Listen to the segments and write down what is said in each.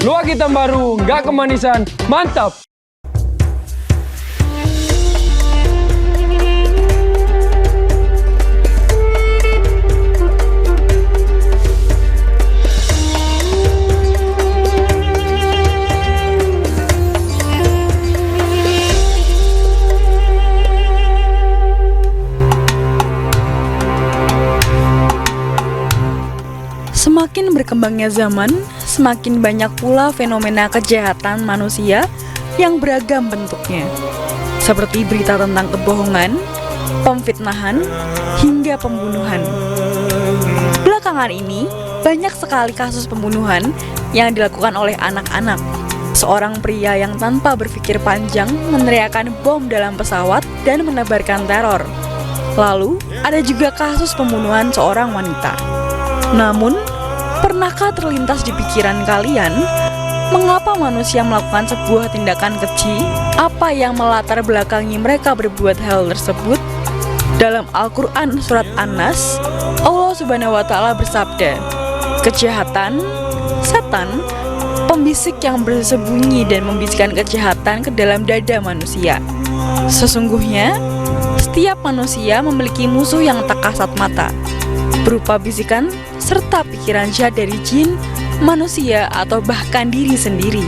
Luak hitam baru, nggak kemanisan, mantap! Semakin berkembangnya zaman, semakin banyak pula fenomena kejahatan manusia yang beragam bentuknya, seperti berita tentang kebohongan, pemfitnahan, hingga pembunuhan. Belakangan ini, banyak sekali kasus pembunuhan yang dilakukan oleh anak-anak. Seorang pria yang tanpa berpikir panjang meneriakkan bom dalam pesawat dan menebarkan teror. Lalu, ada juga kasus pembunuhan seorang wanita. Namun, pernahkah terlintas di pikiran kalian, mengapa manusia melakukan sebuah tindakan keji? Apa yang melatar belakangi mereka berbuat hal tersebut? Dalam Al-Quran Surat An-Nas, Allah Subhanahu wa Ta'ala bersabda, "Kejahatan, setan, pembisik yang bersembunyi dan membisikkan kejahatan ke dalam dada manusia. Sesungguhnya, setiap manusia memiliki musuh yang tak kasat mata, berupa bisikan serta pikiran jahat dari jin, manusia, atau bahkan diri sendiri."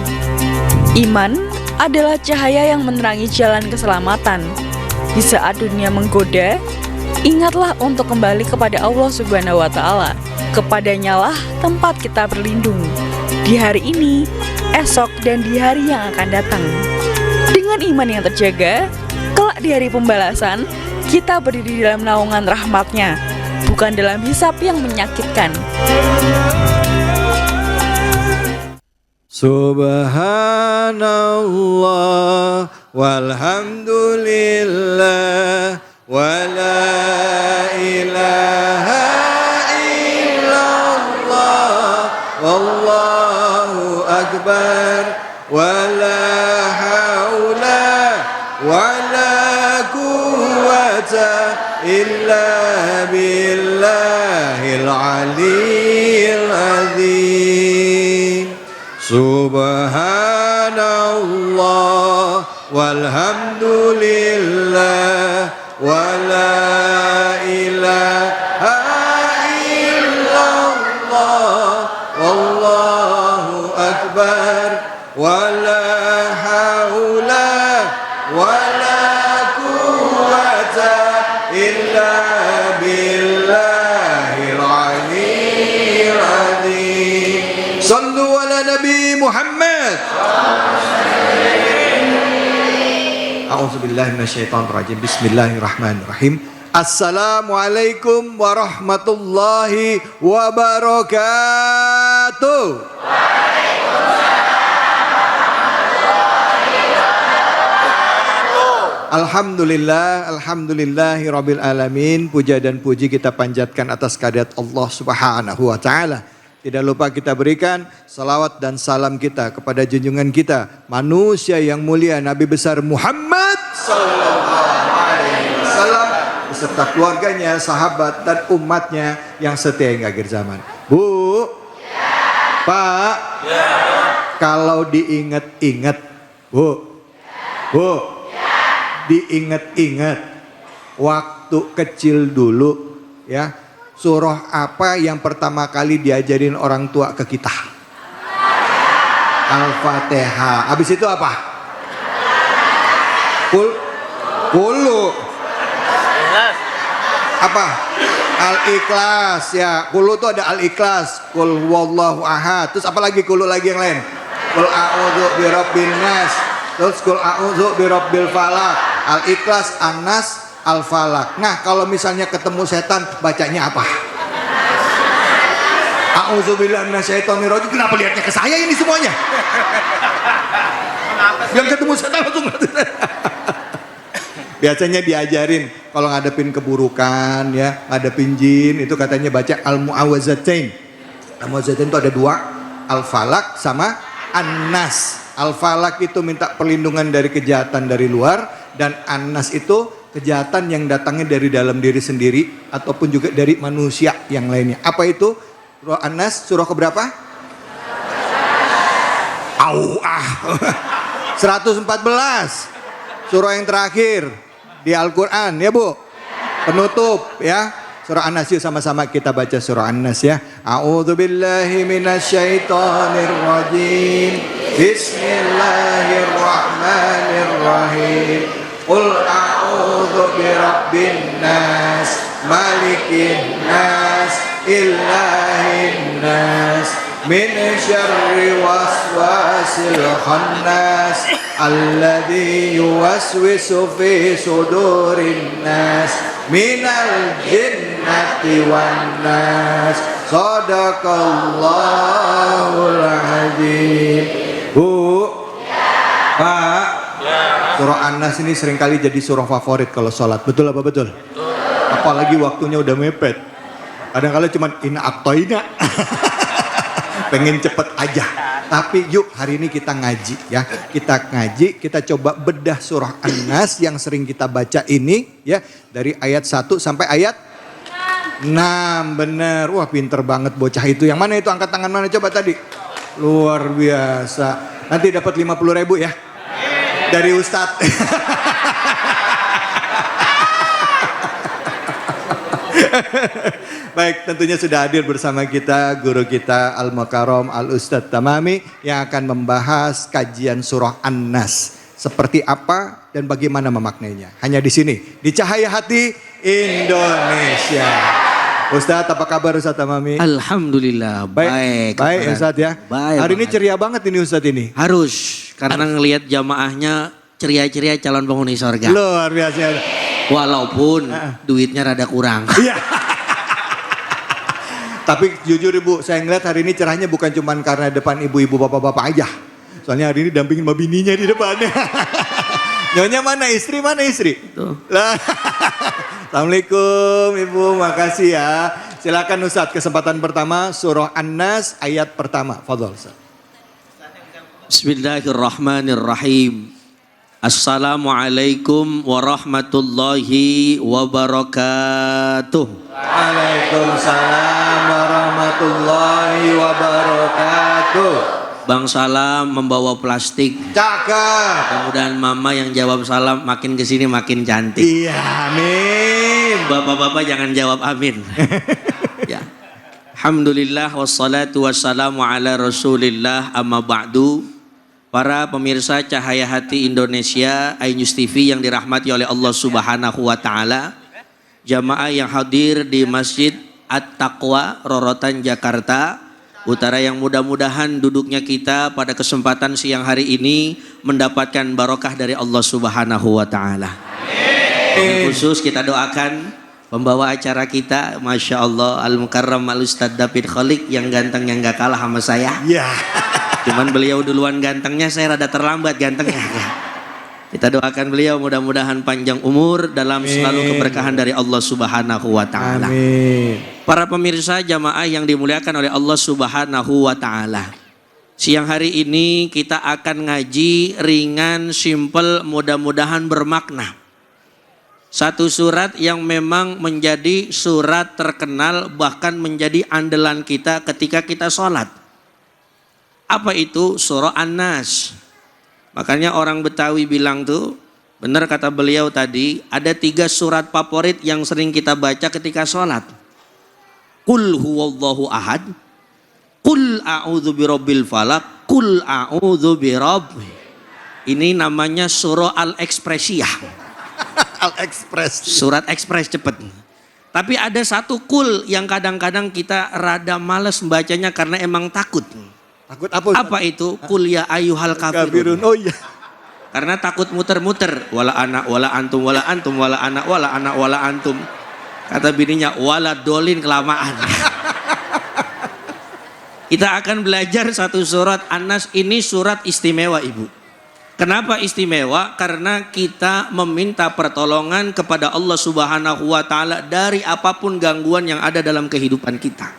Iman adalah cahaya yang menerangi jalan keselamatan. Di saat dunia menggoda, ingatlah untuk kembali kepada Allah Subhanahu wa Ta'ala. Kepadanya lah tempat kita berlindung di hari ini, esok, dan di hari yang akan datang. Dengan iman yang terjaga, kelak di hari pembalasan, kita berdiri dalam naungan rahmat-Nya, bukan dalam hisab yang menyakitkan. Subhanallah walhamdulillah wa la ilaha illallah wallahu akbar wa la hawla wa la quwwata illa billahil aliyyil azim. Subhanallah walhamdulillah wa la ilaha illallah wallahu akbar wa la hawla wa la quwwata illa billahil aliyyil azim. Sallu ala Nabi Muhammad. A'udzubillahi minasyaitonirrajim. Bismillahirrahmanirrahim. Assalamualaikum warahmatullahi wabarakatuh. Alhamdulillahi rabbil alamin. Puja dan puji kita panjatkan atas kehadirat Allah Subhanahu wa Ta'ala. Tidak lupa kita berikan salawat dan salam kita kepada junjungan kita, manusia yang mulia, Nabi besar Muhammad sallallahu alaihi wasallam beserta keluarganya, sahabat dan umatnya yang setia hingga akhir zaman. Bu, ya. Pak, ya. Kalau diingat-ingat, Bu, ya. Diingat-ingat waktu kecil dulu, ya. Surah apa yang pertama kali diajarin orang tua ke kita? Al-Fatihah. Habis itu apa? Kulu. Apa? Al-Ikhlas, ya. Kulu itu ada Al-Ikhlas, Kul huwallahu ahad. Terus apa lagi kulu lagi yang lain? Kul a'udzu birabbin nas. Terus kul a'udzu birabbil falaq. Al-Ikhlas, An-Nas, Al-Falaq. Nah, kalau misalnya ketemu setan, bacanya apa? A'udzubillahi minasyaitonirrajim. Kenapa lihatnya ke saya ini semuanya? Yang ketemu setan langsung. Biasanya diajarin kalau ngadepin keburukan, ya, ngadepin jin, itu katanya baca Al-Mu'awwazatain. Al-Mu'awwazatain itu ada dua, Al-Falaq sama An-Nas. Al-Falaq itu minta perlindungan dari kejahatan dari luar, dan An-Nas itu kejahatan yang datangnya dari dalam diri sendiri ataupun juga dari manusia yang lainnya. Apa itu? Surah An-Nas surah keberapa? Au. 114. Surah yang terakhir di Al-Quran ya Bu. Penutup ya. Surah An-Nas, yuk sama-sama kita baca surah An-Nas ya. A'udzubillahi minasyaitonirrajim. Bismillahirrahmanirrahim. Qul a'udzu birabbin nas, malikin nas, ilahin nas, min syarri waswasil khannas, alladzi yuwaswisu fi sudurin nas, minal jinnati wan nas. Shadaqallahul azim. Bu, Pak, surah An-Nas ini seringkali jadi surah favorit kalau sholat. Betul apa betul? Apalagi waktunya udah mepet. Kadang-kadang cuma ina atoina. Pengen cepet aja. Tapi yuk hari ini kita ngaji ya. Kita ngaji, kita coba bedah surah An-Nas yang sering kita baca ini ya. Dari ayat 1 sampai ayat 6. Bener. Wah pinter banget bocah itu. Yang mana itu? Angkat tangan mana coba tadi? Luar biasa. Nanti dapat 50.000 ya. Dari Ustadz. Baik, tentunya sudah hadir bersama kita guru kita Al-Mukarram Al-Ustadz Tamami yang akan membahas kajian surah An-Nas. Seperti apa dan bagaimana memaknainya. Hanya di sini, di Cahaya Hati Indonesia. Ustadz, apa kabar Ustadz Tamami? Alhamdulillah, baik. Baik Ustadz ya. Baik. Hari ini ceria banget ini Ustadz ini. Harus, karena ngelihat jamaahnya ceria-ceria calon penghuni sorga. Luar biasa. Walaupun duitnya rada kurang. Iya. Tapi jujur Ibu, saya ngeliat hari ini cerahnya bukan cuma karena depan ibu-ibu bapak-bapak aja. Soalnya hari ini dampingin mbak bininya di depannya. Nyonya mana istri? Tuh. Lah. Assalamualaikum Ibu, makasih ya. Silakan Ustadz, kesempatan pertama surah An-Nas ayat pertama. Fadhol Ustadz. Bismillahirrahmanirrahim. Assalamualaikum warahmatullahi wabarakatuh. Waalaikumsalam warahmatullahi wabarakatuh. Bang Salam membawa plastik. Cakep. Kemudian mama yang jawab salam makin kesini makin cantik. Iya, amin. Bapak-bapak jangan jawab amin. Ya. Alhamdulillah wassalatu wassalamu ala rasulillah amma ba'du. Para pemirsa Cahaya Hati Indonesia, iNews TV yang dirahmati oleh Allah Subhanahu wa taala. Jamaah yang hadir di Masjid At-Taqwa Rorotan Jakarta Utara yang mudah-mudahan duduknya kita pada kesempatan siang hari ini mendapatkan barokah dari Allah Subhanahu wa taala. Khusus kita doakan pembawa acara kita, Masya Allah, Al-Mukarram Al-Ustadz David Kholik yang ganteng yang gak kalah sama saya. Iya. Cuman beliau duluan gantengnya, saya rada terlambat gantengnya. Kita doakan beliau mudah-mudahan panjang umur dalam selalu keberkahan dari Allah Subhanahu wa taala. Amin. Para pemirsa jamaah yang dimuliakan oleh Allah Subhanahu wa taala. Siang hari ini kita akan ngaji ringan, simple, mudah-mudahan bermakna. Satu surat yang memang menjadi surat terkenal bahkan menjadi andalan kita ketika kita sholat. Apa itu? Surah An-Nas. Makanya orang Betawi bilang tuh, benar kata beliau tadi, ada 3 surat favorit yang sering kita baca ketika sholat. Qul huwallahu ahad, Qul a'udzu birabbil falaq, Qul a'udzu birabbi. Ini namanya surah Al-Ekspresiyah. Al-Ekspres. Surat ekspres cepet. Tapi ada satu kul yang kadang-kadang kita rada males membacanya karena emang takut. Takut apa Ustaz? Apa itu? Kul ya ayyuhal kafirun. Oh iya. Karena takut muter-muter. Wala anak, wala antum, wala antum, wala anak, wala anak, wala antum. Kata bininya, wala dolin kelamaan. Kita akan belajar satu surat An-Nas. Ini surat istimewa Ibu. Kenapa istimewa? Karena kita meminta pertolongan kepada Allah Subhanahu wa taala dari apapun gangguan yang ada dalam kehidupan kita.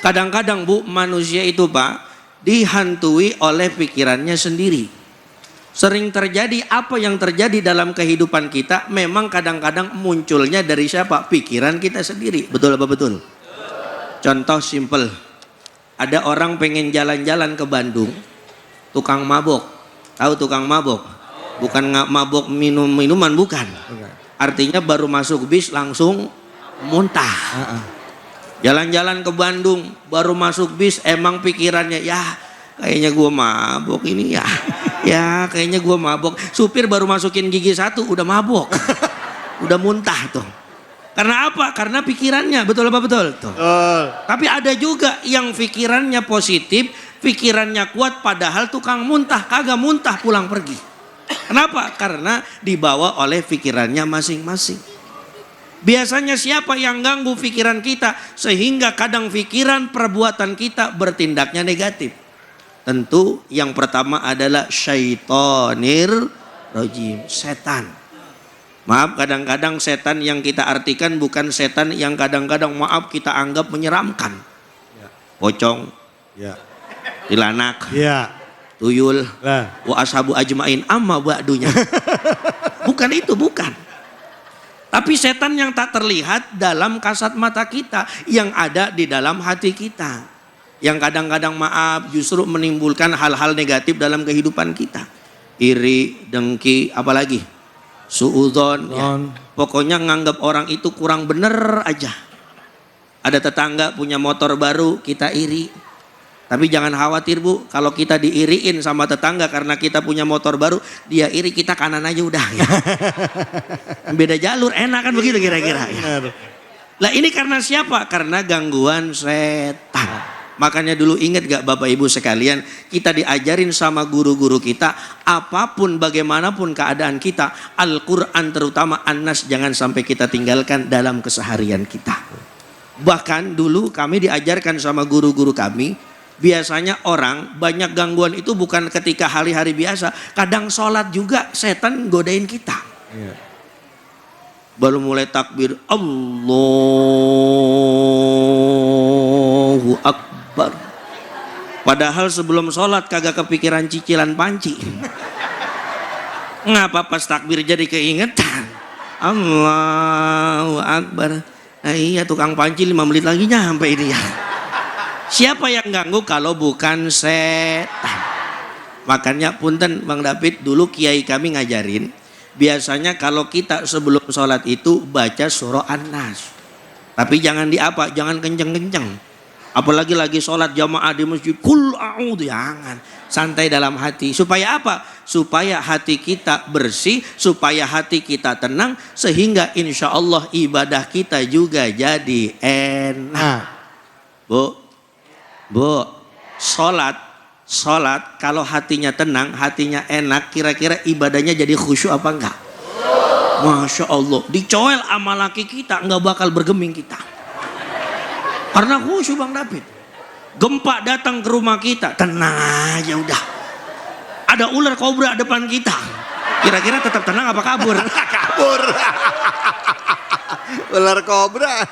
Kadang-kadang Bu, manusia itu Pak dihantui oleh pikirannya sendiri. Sering terjadi apa yang terjadi dalam kehidupan kita memang kadang-kadang munculnya dari siapa? Pikiran kita sendiri. Betul apa betul? Contoh simple. Ada orang pengen jalan-jalan ke Bandung. tukang mabok. Tahu tukang mabok? Bukan mabok minuman, bukan. Artinya baru masuk bis langsung muntah. Jalan-jalan ke Bandung, baru masuk bis emang pikirannya, ya kayaknya gua mabok ini ya. Ya kayaknya gua mabok. Supir baru masukin gigi 1 udah mabok. Udah muntah tuh. Karena apa? Karena pikirannya, betul apa betul? Tuh. Tapi ada juga yang pikirannya positif, pikirannya kuat padahal tukang muntah, kagak muntah pulang pergi. Kenapa? Karena dibawa oleh pikirannya masing-masing. Biasanya siapa yang ganggu pikiran kita sehingga kadang pikiran perbuatan kita bertindaknya negatif? Tentu yang pertama adalah syaitonir rajim, setan. Maaf, kadang-kadang setan yang kita artikan bukan setan yang kadang-kadang maaf kita anggap menyeramkan. Pocong, tilanak, tuyul, wa ashabu ajmain amma ba'dunya. Bukan itu, bukan. Tapi setan yang tak terlihat dalam kasat mata kita, yang ada di dalam hati kita. Yang kadang-kadang maaf justru menimbulkan hal-hal negatif dalam kehidupan kita. Iri, dengki, apalagi suudzon. Ya. Pokoknya nganggap orang itu kurang bener aja. Ada tetangga punya motor baru, kita iri. Tapi jangan khawatir Bu, kalau kita diiriin sama tetangga karena kita punya motor baru, dia iri, kita kanan aja udah. Ya. Beda jalur, enak kan begitu kira-kira. Ya. Lah ini karena siapa? Karena gangguan setan. Makanya dulu ingat gak Bapak Ibu sekalian, kita diajarin sama guru-guru kita, apapun bagaimanapun keadaan kita, Al-Quran terutama An-Nas jangan sampai kita tinggalkan dalam keseharian kita. Bahkan dulu kami diajarkan sama guru-guru kami, biasanya orang banyak gangguan itu bukan ketika hari-hari biasa. Kadang sholat juga setan godain kita. Baru mulai takbir, Allahu Akbar. Padahal sebelum sholat kagak kepikiran cicilan panci. Ngapa pas takbir jadi keingetan? Allahu Akbar. Nah iya tukang panci 5 menit lagi nyampe ini ya. Siapa yang ganggu kalau bukan setan? Makanya punten Bang David, dulu kiai kami ngajarin, biasanya kalau kita sebelum sholat itu baca surah An-Nas. Tapi jangan jangan kenceng-kenceng. Apalagi lagi sholat jamaah di masjid, kul a'udhu, jangan. Santai dalam hati. Supaya apa? Supaya hati kita bersih, supaya hati kita tenang, sehingga insya Allah ibadah kita juga jadi enak. Bu, sholat kalau hatinya tenang, hatinya enak, kira-kira ibadahnya jadi khusyuk apa enggak? Masya Allah, dicoel sama laki kita enggak bakal bergeming kita. Karena khusyuk Bang David. Gempa datang ke rumah kita, tenang aja udah. Ada ular kobra depan kita, kira-kira tetap tenang apa kabur? Kabur. Ular kobra.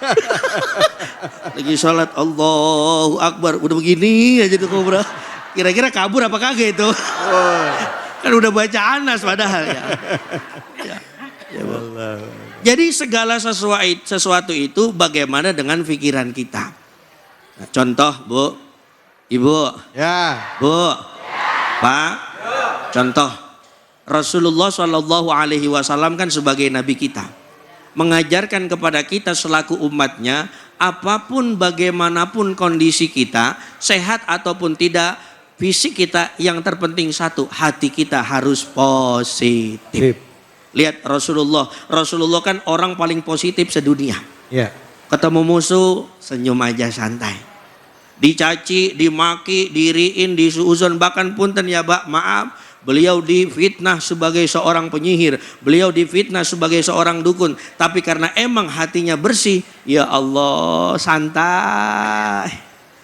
Lagi sholat Allahu Akbar, udah begini aja tuh kobra. Kira-kira kabur apa kagak itu? Kan udah baca Anas padahal ya. Jadi segala sesuatu itu bagaimana dengan pikiran kita. Nah, contoh Bu, Ibu, Bu, Pak, contoh Rasulullah SAW kan sebagai Nabi kita mengajarkan kepada kita selaku umatnya, apapun bagaimanapun kondisi kita, sehat ataupun tidak, fisik kita yang terpenting satu, hati kita harus positif. Lihat Rasulullah kan orang paling positif sedunia. Ketemu musuh, senyum aja santai. Dicaci, dimaki, diriin, disuuzon, bahkan punten ya Pak, maaf, beliau difitnah sebagai seorang penyihir, beliau difitnah sebagai seorang dukun, tapi karena emang hatinya bersih, ya Allah santai.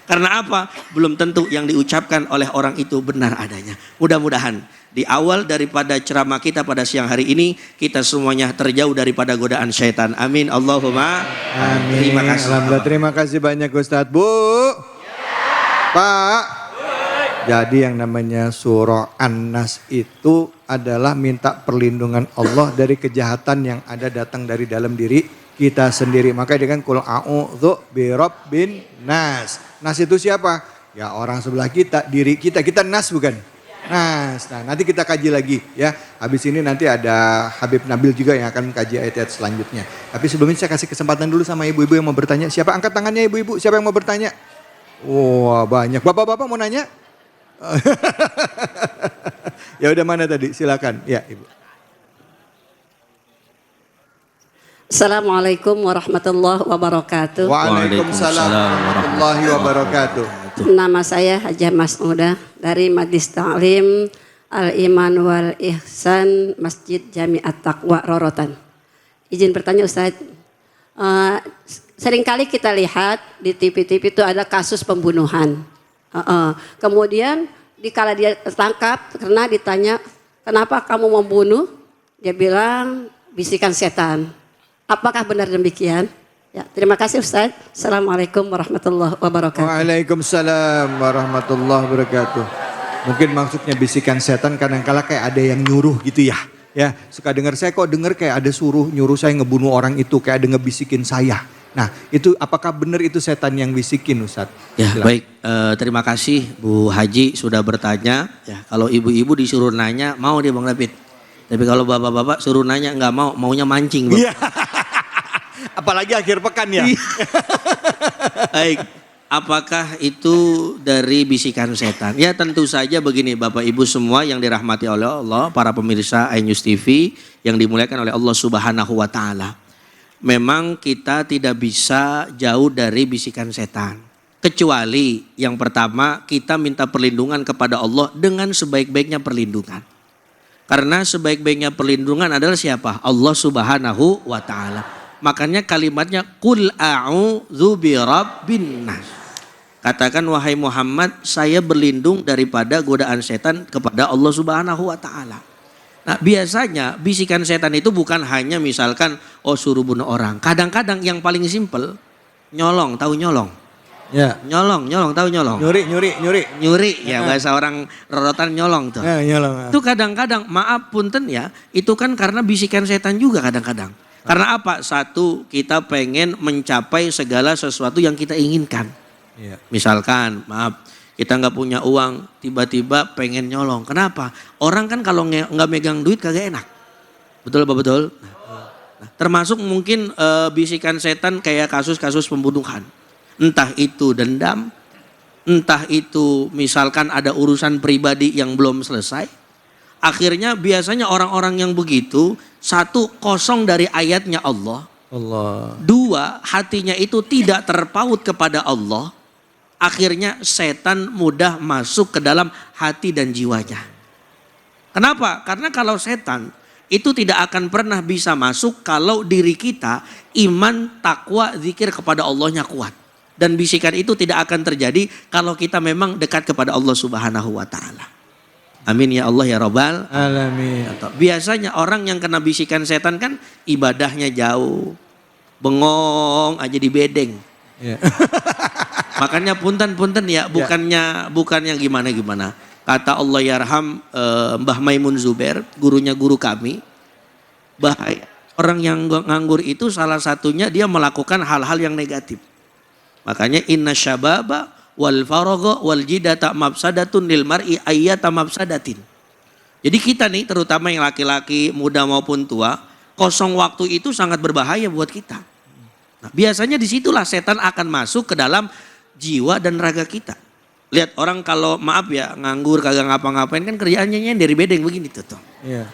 Karena apa? Belum tentu yang diucapkan oleh orang itu benar adanya. Mudah-mudahan di awal daripada ceramah kita pada siang hari ini, kita semuanya terjauh daripada godaan syaitan. Amin. Allahumma amin. Terima kasih. Alhamdulillah, terima kasih banyak Ustadz. Bu, Pak. Jadi yang namanya surah An-Nas itu adalah minta perlindungan Allah dari kejahatan yang ada datang dari dalam diri kita sendiri. Maka dia kan kul a'udzu birabbin nas. Nas itu siapa? Ya orang sebelah kita, diri kita. Kita nas bukan? Nah, nanti kita kaji lagi ya. Habis ini nanti ada Habib Nabil juga yang akan mengkaji ayat-ayat selanjutnya. Tapi sebelumnya saya kasih kesempatan dulu sama ibu-ibu yang mau bertanya. Siapa angkat tangannya ibu-ibu? Siapa yang mau bertanya? Wah, banyak. Bapak-bapak mau nanya? Ya udah, mana tadi? Silakan. Ya, Ibu. Assalamualaikum warahmatullahi wabarakatuh. Waalaikumsalam warahmatullahi wabarakatuh. Nama saya Hajah Mas'udah dari Majlis Ta'lim Al-Iman wal Ihsan Masjid Jami'at Taqwa Rorotan. Izin bertanya Ustaz, seringkali kita lihat di TV-TV itu ada kasus pembunuhan. Kemudian dikala dia tertangkap karena ditanya, kenapa kamu membunuh? Dia bilang bisikan setan. Apakah benar demikian? Ya, terima kasih Ustaz. Assalamualaikum warahmatullahi wabarakatuh. Waalaikumsalam warahmatullahi wabarakatuh. Mungkin maksudnya bisikan setan kadang-kala kayak ada yang nyuruh gitu ya. Ya, suka dengar, saya kok dengar kayak ada nyuruh saya ngebunuh orang itu, kayak ada ngebisikin saya. Nah, itu apakah benar itu setan yang bisikin Ustaz? Ya, Silakan. baik. Terima kasih Bu Haji sudah bertanya. Ya, kalau ibu-ibu disuruh nanya mau dia Bang David. Tapi kalau bapak-bapak suruh nanya nggak mau, maunya mancing Bang. Iya. Apalagi akhir pekan ya. Baik, apakah itu dari bisikan setan? Ya tentu saja begini Bapak Ibu semua yang dirahmati oleh Allah, para pemirsa iNews TV yang dimuliakan oleh Allah Subhanahu wa Ta'ala. Memang kita tidak bisa jauh dari bisikan setan. Kecuali yang pertama kita minta perlindungan kepada Allah dengan sebaik-baiknya perlindungan. Karena sebaik-baiknya perlindungan adalah siapa? Allah Subhanahu wa Ta'ala. Makanya kalimatnya qul a'udzu birabbin nas. Katakan wahai Muhammad, saya berlindung daripada godaan setan kepada Allah Subhanahu wa Ta'ala. Nah, biasanya bisikan setan itu bukan hanya misalkan suruh bunuh orang. Kadang-kadang yang paling simpel nyolong, tahu nyolong? Ya. Nyolong, tahu nyolong? Nyuri ya, bahasa orang rorotan nyolong tuh. Ya, nyolong. Itu kadang-kadang maaf punten ya, itu kan karena bisikan setan juga kadang-kadang. Karena apa? Satu, kita pengen mencapai segala sesuatu yang kita inginkan. Ya. Misalkan, maaf, kita nggak punya uang, tiba-tiba pengen nyolong. Kenapa? Orang kan kalau nggak megang duit kagak enak. Betul apa betul? Nah, termasuk mungkin bisikan setan kayak kasus-kasus pembunuhan. Entah itu dendam, entah itu misalkan ada urusan pribadi yang belum selesai. Akhirnya biasanya orang-orang yang begitu, satu, kosong dari ayatnya Allah. Dua, hatinya itu tidak terpaut kepada Allah. Akhirnya setan mudah masuk ke dalam hati dan jiwanya. Kenapa? Karena kalau setan itu tidak akan pernah bisa masuk kalau diri kita iman, takwa, zikir kepada Allahnya kuat. Dan bisikan itu tidak akan terjadi kalau kita memang dekat kepada Allah Subhanahu wa Ta'ala. Amin ya Allah ya Rabbal Alamin. Biasanya orang yang kena bisikan setan kan ibadahnya jauh, bengong aja di bedeng. Ya. Makanya punten ya, bukannya gimana. Kata Allah yarham Mbah Maimun Zubair, gurunya guru kami, bahaya orang yang nganggur itu salah satunya dia melakukan hal-hal yang negatif. Makanya inna syababa wal faragha wal jidata mafsadatun lil mar'i ayyata mafsadatin. Jadi kita nih terutama yang laki-laki muda maupun tua, kosong waktu itu sangat berbahaya buat kita. Nah, biasanya disitulah setan akan masuk ke dalam jiwa dan raga kita. Lihat orang kalau maaf ya nganggur kagak ngapa-ngapain kan kerjaannya nyender bedeng begini tuh. Iya.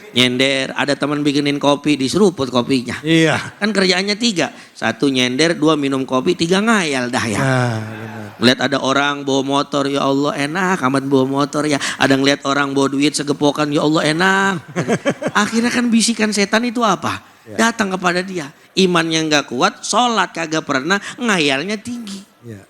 Nyender, ada teman bikinin kopi diseruput kopinya. Iya. Kan kerjaannya 3. 1 nyender, 2 minum kopi, 3 ngayal dah ya. Nah, benar. Ngeliat ada orang bawa motor, ya Allah enak amat bawa motor ya. Ada ngeliat orang bawa duit segepokan, ya Allah enak. Akhirnya kan bisikan setan itu apa? Ya. Datang kepada dia. Imannya gak kuat, sholat kagak pernah, ngayalnya tinggi. Ya.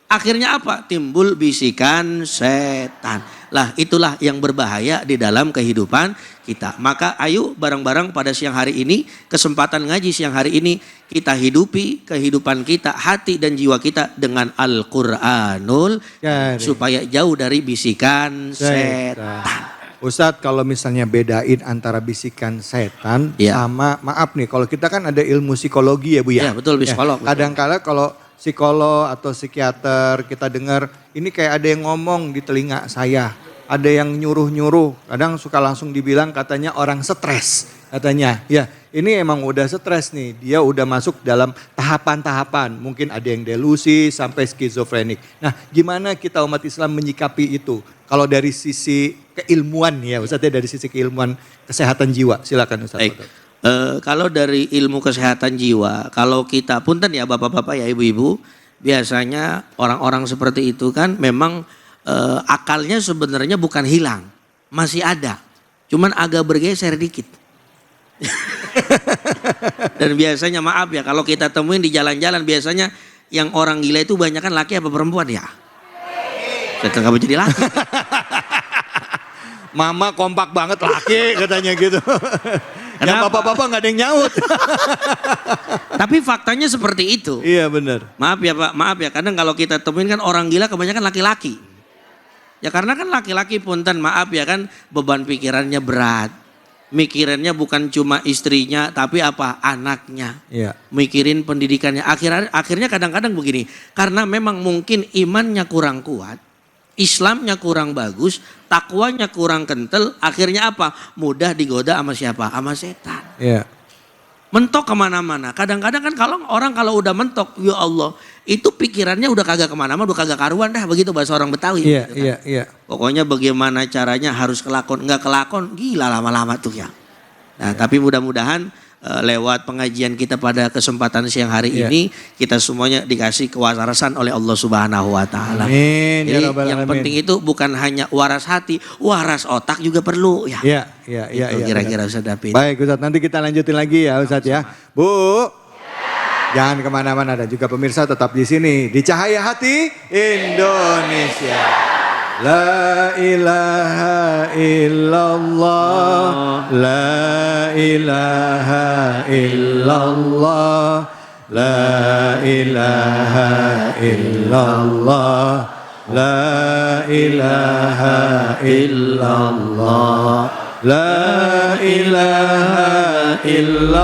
Akhirnya apa? Timbul bisikan setan. Lah itulah yang berbahaya di dalam kehidupan kita. Maka ayo bareng-bareng pada siang hari ini, kesempatan ngaji siang hari ini, kita hidupi kehidupan kita, hati dan jiwa kita dengan Al-Quranul Karim. supaya jauh dari bisikan setan. Ustadz, kalau misalnya bedain antara bisikan setan Ya. sama, maaf nih, kalau kita kan ada ilmu psikologi ya Bu ya. Ya, betul, psikolog, betul. Kadang-kala kalau psikolog atau psikiater kita dengar ini kayak ada yang ngomong di telinga saya. ada yang nyuruh-nyuruh, kadang suka langsung dibilang katanya orang stres katanya. Ya, ini emang udah stres nih, dia udah masuk dalam tahapan-tahapan, mungkin ada yang delusi sampai skizofrenik. Nah, gimana kita umat Islam menyikapi itu? Kalau dari sisi keilmuan ya, Ustaz ya, dari sisi keilmuan kesehatan jiwa, silakan Ustaz. Baik. Kalau dari ilmu kesehatan jiwa, kalau kita punten ya bapak-bapak ya ibu-ibu, biasanya orang-orang seperti itu kan memang akalnya sebenarnya bukan hilang, masih ada, cuman agak bergeser dikit. Dan biasanya maaf ya kalau kita temuin di jalan-jalan biasanya yang orang gila itu banyak kan laki apa perempuan ya? Setelah kamu jadi laki. Mama kompak banget laki katanya gitu. Yang bapak-bapak nggak ada yang nyaut. Tapi faktanya seperti itu. Iya benar. Maaf ya Pak, maaf ya. Kadang kalau kita temuin kan orang gila kebanyakan laki-laki. Ya karena kan laki-laki punten maaf ya kan beban pikirannya berat. Mikirannya bukan cuma istrinya tapi apa? Anaknya. Iya. Mikirin pendidikannya. Akhirnya kadang-kadang begini. Karena memang mungkin imannya kurang kuat. Islamnya kurang bagus, takwanya kurang kental, akhirnya apa? Mudah digoda sama siapa? Sama setan. Iya. Mentok kemana-mana. Kadang-kadang kan kalau udah mentok, ya Allah, itu pikirannya udah kagak kemana-mana, udah kagak karuan dah, begitu bahasa orang Betawi. Iya, gitu kan. iya. Pokoknya bagaimana caranya harus kelakon, nggak kelakon, gila lama-lama tuh ya. Nah, tapi mudah-mudahan lewat pengajian kita pada kesempatan siang hari ini kita semuanya dikasih kewarasan oleh Allah Subhanahu wa taala. Amin. Jadi Ya Rabbal yang Alamin. penting itu bukan hanya waras hati, waras otak juga perlu ya. Iya, iya, iya. Itu kira-kira Ustaz David. Baik Ustaz, nanti kita lanjutin lagi ya Ustaz ya. Bu, jangan kemana-mana dan juga pemirsa tetap di sini di Cahaya Hati Indonesia. La ilaha illallah, la ilaha illallah, la ilaha illallah, la ilaha illallah, la ilaha illallah.